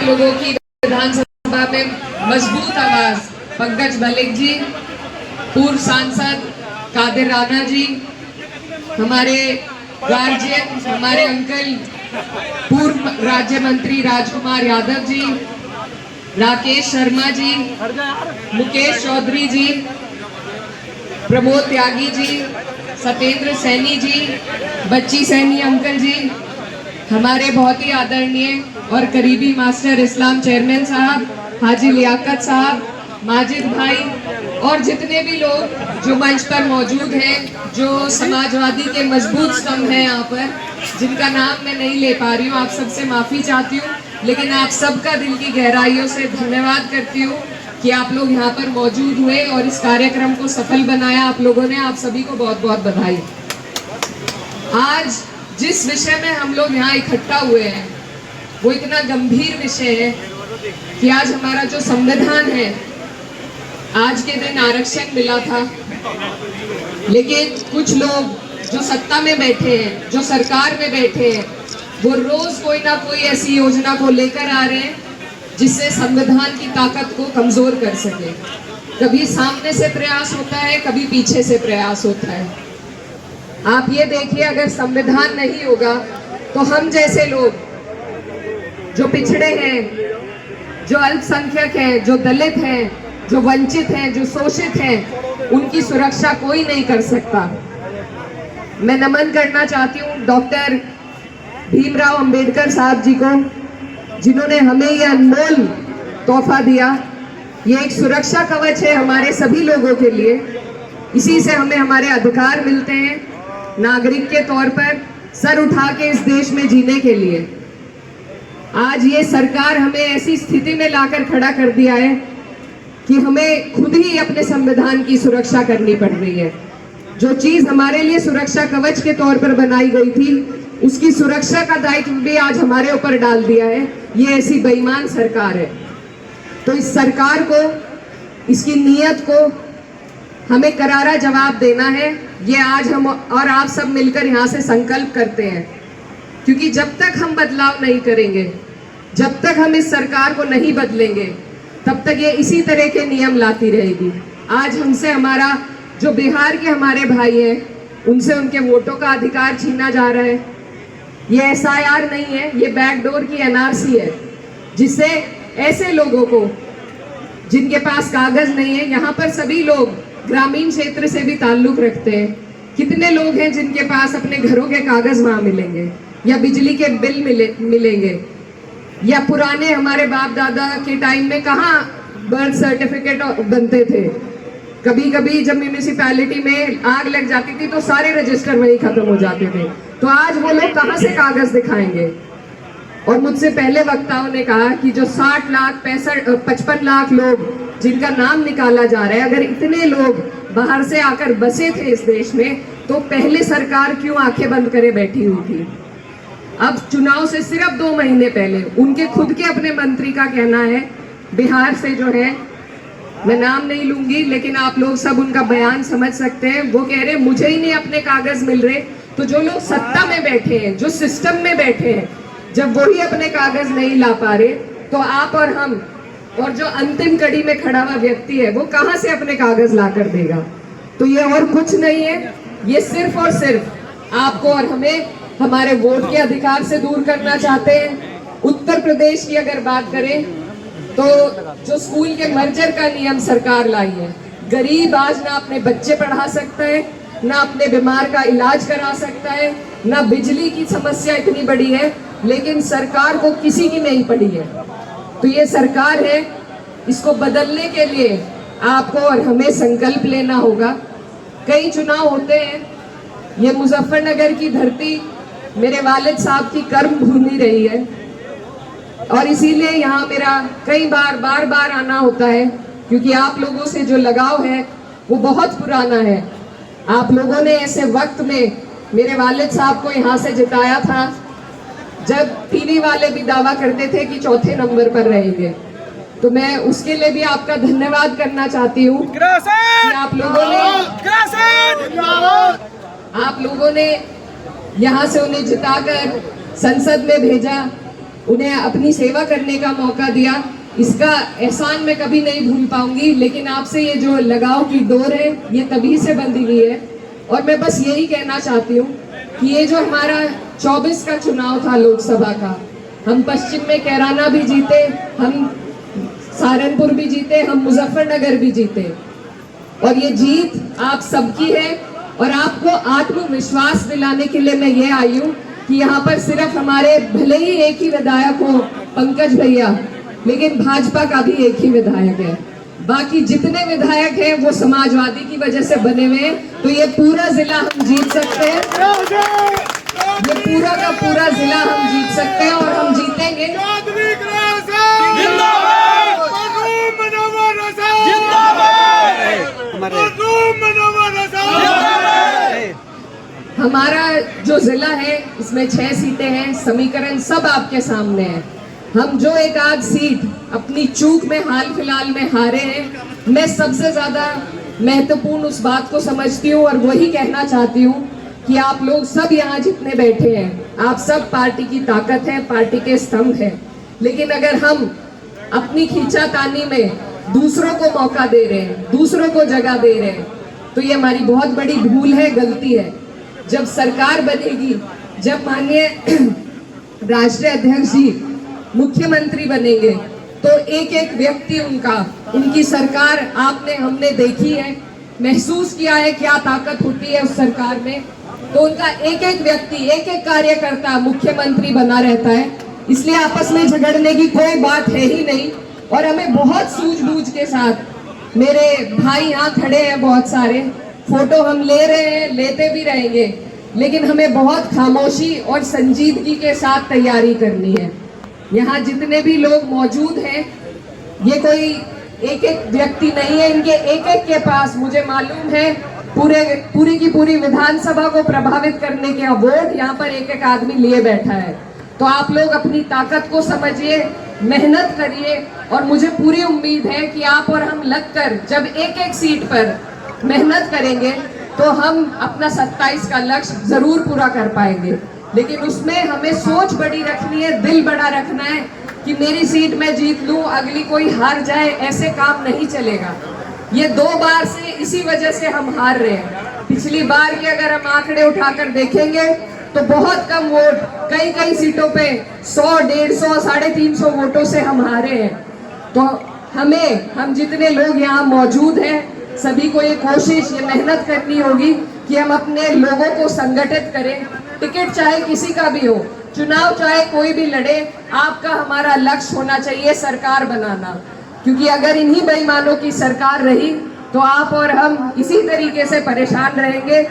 लोगों की विधानसभा में मजबूत आवाज पंकज मलिक जी, पूर्व सांसद कादिर राणा जी, हमारे गार्जियन, हमारे अंकल पूर्व राज्य मंत्री राजकुमार यादव जी, राकेश शर्मा जी, मुकेश चौधरी जी, प्रमोद त्यागी जी, सत्येंद्र सैनी जी, बच्ची सैनी अंकल जी, हमारे बहुत ही आदरणीय और करीबी मास्टर इस्लाम चेयरमैन साहब, हाजी लियाकत साहब, माजिद भाई और जितने भी लोग जो मंच पर मौजूद हैं, जो समाजवादी के मजबूत स्तंभ हैं यहाँ पर, जिनका नाम मैं नहीं ले पा रही हूँ, आप सबसे माफ़ी चाहती हूँ, लेकिन आप सबका दिल की गहराइयों से धन्यवाद करती हूँ कि आप लोग यहाँ पर मौजूद हुए और इस कार्यक्रम को सफल बनाया। आप लोगों ने, आप सभी को बहुत बहुत बधाई। आज जिस विषय में हम लोग यहाँ इकट्ठा हुए हैं वो इतना गंभीर विषय है कि आज हमारा जो संविधान है, आज के दिन आरक्षण मिला था, लेकिन कुछ लोग जो सत्ता में बैठे हैं, जो सरकार में बैठे हैं, वो रोज कोई ना कोई ऐसी योजना को लेकर आ रहे हैं जिससे संविधान की ताकत को कमजोर कर सके। कभी सामने से प्रयास होता है, कभी पीछे से प्रयास होता है। आप ये देखिए, अगर संविधान नहीं होगा तो हम जैसे लोग जो पिछड़े हैं, जो अल्पसंख्यक हैं, जो दलित हैं, जो वंचित हैं, जो शोषित हैं, उनकी सुरक्षा कोई नहीं कर सकता। मैं नमन करना चाहती हूँ डॉक्टर भीमराव अंबेडकर साहब जी को, जिन्होंने हमें ये अनमोल तोहफा दिया। ये एक सुरक्षा कवच है हमारे सभी लोगों के लिए। इसी से हमें हमारे अधिकार मिलते हैं नागरिक के तौर पर सर उठा के इस देश में जीने के लिए। आज ये सरकार हमें ऐसी स्थिति में लाकर खड़ा कर दिया है कि हमें खुद ही अपने संविधान की सुरक्षा करनी पड़ रही है। जो चीज हमारे लिए सुरक्षा कवच के तौर पर बनाई गई थी, उसकी सुरक्षा का दायित्व भी आज हमारे ऊपर डाल दिया है ये ऐसी बेईमान सरकार है। तो इस सरकार को, इसकी नीयत को हमें करारा जवाब देना है। ये आज हम और आप सब मिलकर यहाँ से संकल्प करते हैं, क्योंकि जब तक हम बदलाव नहीं करेंगे, जब तक हम इस सरकार को नहीं बदलेंगे, तब तक ये इसी तरह के नियम लाती रहेगी। आज हमसे, हमारा जो बिहार के हमारे भाई हैं, उनसे उनके वोटों का अधिकार छीना जा रहा है। ये SIR नहीं है, ये बैकडोर की NRC है, जिससे ऐसे लोगों को जिनके पास कागज नहीं है, यहाँ पर सभी लोग ग्रामीण क्षेत्र से भी ताल्लुक रखते हैं। कितने लोग हैं जिनके पास अपने घरों के कागज वहाँ मिलेंगे, या बिजली के बिल मिलेंगे, या पुराने हमारे बाप दादा के टाइम में कहाँ बर्थ सर्टिफिकेट बनते थे। कभी कभी जब म्यूनिसिपैलिटी में आग लग जाती थी तो सारे रजिस्टर वहीं खत्म हो जाते थे। तो आज वो लोग कहाँ से कागज दिखाएंगे। और मुझसे पहले वक्ताओं ने कहा कि जो 60 लाख 55 लाख लोग जिनका नाम निकाला जा रहा है, अगर इतने लोग बाहर से आकर बसे थे इस देश में, तो पहले सरकार क्यों आंखें बंद करे बैठी हुई थी। अब चुनाव से सिर्फ 2 महीने पहले उनके खुद के अपने मंत्री का कहना है, बिहार से जो है, मैं नाम नहीं लूंगी लेकिन आप लोग सब उनका बयान समझ सकते हैं, वो कह रहे मुझे ही नहीं अपने कागज मिल रहे। तो जो लोग सत्ता में बैठे हैं, जो सिस्टम में बैठे हैं, जब वही अपने कागज नहीं ला पा रहे, तो आप और हम और जो अंतिम कड़ी में खड़ा हुआ व्यक्ति है, वो कहां से अपने कागज ला कर देगा। तो ये और कुछ नहीं है, ये सिर्फ और सिर्फ आपको और हमें हमारे वोट के अधिकार से दूर करना चाहते हैं। उत्तर प्रदेश की अगर बात करें तो जो स्कूल के मर्जर का नियम सरकार लाई है, गरीब आज ना अपने बच्चे पढ़ा सकता है, ना अपने बीमार का इलाज करा सकता है, ना बिजली की समस्या इतनी बड़ी है, लेकिन सरकार को किसी की नहीं पड़ी है। तो ये सरकार है, इसको बदलने के लिए आपको और हमें संकल्प लेना होगा। कई चुनाव होते हैं, ये मुजफ्फरनगर की धरती मेरे वालिद साहब की कर्म भूमि रही है, और इसीलिए यहाँ मेरा कई बार बार आना होता है, क्योंकि आप लोगों से जो लगाव है वो बहुत पुराना है। आप लोगों ने ऐसे वक्त में मेरे वालिद साहब को यहाँ से जिताया था जब टीवी वाले भी दावा करते थे कि 4थे नंबर पर रहेंगे। तो मैं उसके लिए भी आपका धन्यवाद करना चाहती हूँ कि आप लोगों ने यहाँ से उन्हें जिताकर संसद में भेजा। उन्हें अपनी सेवा करने का मौका दिया, इसका एहसान मैं कभी नहीं भूल पाऊंगी। लेकिन आपसे ये जो लगाव की डोर है ये तभी से बंधी हुई है। और मैं बस यही कहना चाहती हूँ कि ये जो हमारा 24 का चुनाव था लोकसभा का, हम पश्चिम में कैराना भी जीते, हम सहारनपुर भी जीते, हम मुजफ्फरनगर भी जीते। और ये जीत आप सबकी है। और आपको आत्मविश्वास दिलाने के लिए मैं ये आई हूँ कि यहाँ पर सिर्फ हमारे भले ही एक ही विधायक हो पंकज भैया, लेकिन भाजपा का भी एक ही विधायक है। बाकी जितने विधायक हैं वो समाजवादी की वजह से बने हुए हैं। तो ये पूरा जिला हम जीत सकते हैं, ये पूरा का पूरा जिला हम जीत सकते हैं और हम जीतेंगे। हमारा जो जिला है इसमें 6 सीटें हैं, समीकरण सब आपके सामने है। हम जो एक आध सीट अपनी चूक में हाल फिलहाल में हारे हैं, मैं सबसे ज्यादा महत्वपूर्ण उस बात को समझती हूँ और वही कहना चाहती हूँ कि आप लोग सब यहाँ जितने बैठे हैं, आप सब पार्टी की ताकत है, पार्टी के स्तंभ है। लेकिन अगर हम अपनी खींचातानी में दूसरों को मौका दे रहे हैं, दूसरों को जगह दे रहे हैं, तो ये हमारी बहुत बड़ी भूल है, गलती है। जब सरकार बनेगी, जब माननीय राष्ट्रीय अध्यक्ष जी मुख्यमंत्री बनेंगे, तो एक एक व्यक्ति उनकी सरकार आपने हमने देखी है, महसूस किया है क्या ताकत होती है उस सरकार में। तो उनका एक एक व्यक्ति, एक एक कार्यकर्ता मुख्यमंत्री बना रहता है। इसलिए आपस में झगड़ने की कोई बात है ही नहीं। और हमें बहुत सूझबूझ के साथ, मेरे भाई यहाँ खड़े हैं बहुत सारे, फोटो हम ले रहे हैं, लेते भी रहेंगे, लेकिन हमें बहुत खामोशी और संजीदगी के साथ तैयारी करनी है। यहाँ जितने भी लोग मौजूद हैं, ये कोई एक एक व्यक्ति नहीं है, इनके एक एक के पास मुझे मालूम है पूरी की पूरी विधानसभा को प्रभावित करने के वोट यहाँ पर एक एक आदमी लिए बैठा है। तो आप लोग अपनी ताकत को समझिए, मेहनत करिए और मुझे पूरी उम्मीद है कि आप और हम लगकर जब एक एक सीट पर मेहनत करेंगे तो हम अपना 27 का लक्ष्य जरूर पूरा कर पाएंगे। लेकिन उसमें हमें सोच बड़ी रखनी है, दिल बड़ा रखना है कि मेरी सीट मैं जीत लूं, अगली कोई हार जाए, ऐसे काम नहीं चलेगा। ये 2 बार से इसी वजह से हम हार रहे हैं। पिछली बार के अगर हम आंकड़े उठाकर देखेंगे तो बहुत कम वोट, कई सीटों पे 100, 150, 350 वोटों से हम हारे हैं। तो हम जितने लोग यहाँ मौजूद हैं, सभी को ये कोशिश, ये मेहनत करनी होगी कि हम अपने लोगों को संगठित करें। टिकट चाहे किसी का भी हो, चुनाव चाहे कोई भी लड़े, आपका हमारा लक्ष्य होना चाहिए सरकार बनाना। क्योंकि अगर इन्हीं बेईमानों की सरकार रही तो आप और हम इसी तरीके से परेशान रहेंगे।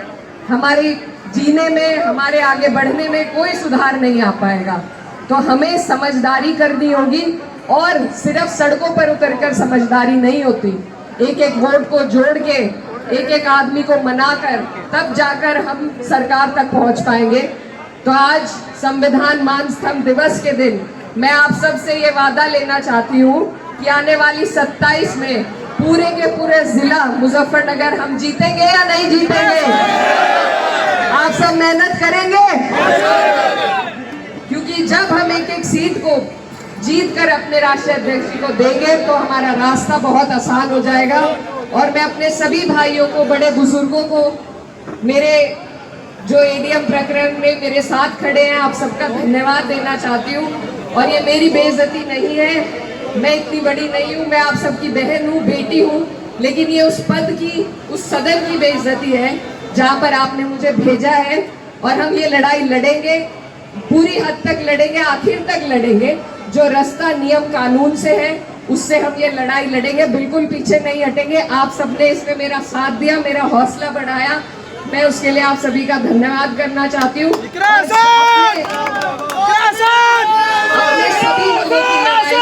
हमारे जीने में, हमारे आगे बढ़ने में कोई सुधार नहीं आ पाएगा। तो हमें समझदारी करनी होगी और सिर्फ सड़कों पर उतरकर समझदारी नहीं होती, एक एक वोट को जोड़ के, एक एक आदमी को मनाकर तब जाकर हम सरकार तक पहुंच पाएंगे। तो आज संविधान मान स्तंभ दिवस के दिन मैं आप सब से ये वादा लेना चाहती हूँ कि आने वाली 27 में पूरे के पूरे जिला मुजफ्फरनगर हम जीतेंगे या नहीं जीतेंगे? आप सब मेहनत करेंगे? क्योंकि जब हम एक एक सीट को जीत कर अपने राष्ट्रीय अध्यक्ष जी को देंगे तो हमारा रास्ता बहुत आसान हो जाएगा। और मैं अपने सभी भाइयों को, बड़े बुजुर्गों को, मेरे जो एडीएम प्रकरण में मेरे साथ खड़े हैं, आप सबका धन्यवाद देना चाहती हूँ। और ये मेरी बेइज्जती नहीं है, मैं इतनी बड़ी नहीं हूँ, मैं आप सबकी बहन हूँ, बेटी हूँ, लेकिन ये उस पद की, उस सदन की बेइज्जती है जहाँ पर आपने मुझे भेजा है। और हम ये लड़ाई लड़ेंगे, पूरी हद तक लड़ेंगे, आखिर तक लड़ेंगे। जो रास्ता नियम कानून से है उससे हम ये लड़ाई लड़ेंगे, बिल्कुल पीछे नहीं हटेंगे। आप सबने इसमें मेरा साथ दिया, मेरा हौसला बढ़ाया, मैं उसके लिए आप सभी का धन्यवाद करना चाहती हूँ। अपने सभी लोगों की लड़ाई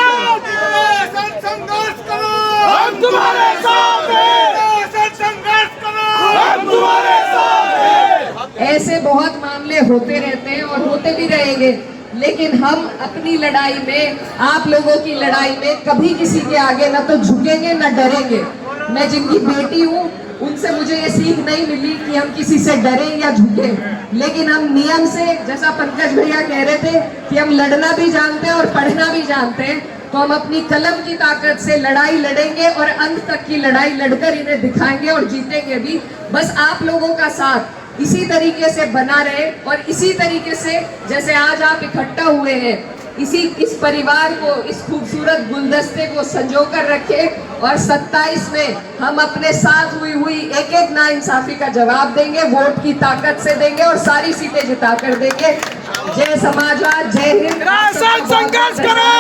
ऐसे बहुत मामले होते रहते हैं और होते भी रहेंगे, लेकिन हम अपनी लड़ाई में, आप लोगों की लड़ाई में कभी किसी के आगे ना तो झुकेंगे ना डरेंगे। मैं जिनकी बेटी हूँ उनसे मुझे ये सीख नहीं मिली कि हम किसी से डरें या झुकें, लेकिन हम नियम से, जैसा पंकज भैया कह रहे थे कि हम लड़ना भी जानते हैं और पढ़ना भी जानते हैं, तो हम अपनी कलम की ताकत से लड़ाई लड़ेंगे और अंत तक की लड़ाई लड़कर इन्हें दिखाएंगे और जीतेंगे भी। बस आप लोगों का साथ इसी तरीके से बना रहे और इसी तरीके से जैसे आज आप इकट्ठा हुए हैं, इस परिवार को, इस खूबसूरत गुलदस्ते को संजो कर रखे और 27 में हम अपने साथ हुई एक एक नाइंसाफी का जवाब देंगे, वोट की ताकत से देंगे और सारी सीटें जिता कर देंगे। जय समाजवाद, जय हिंद। संघर्ष करो।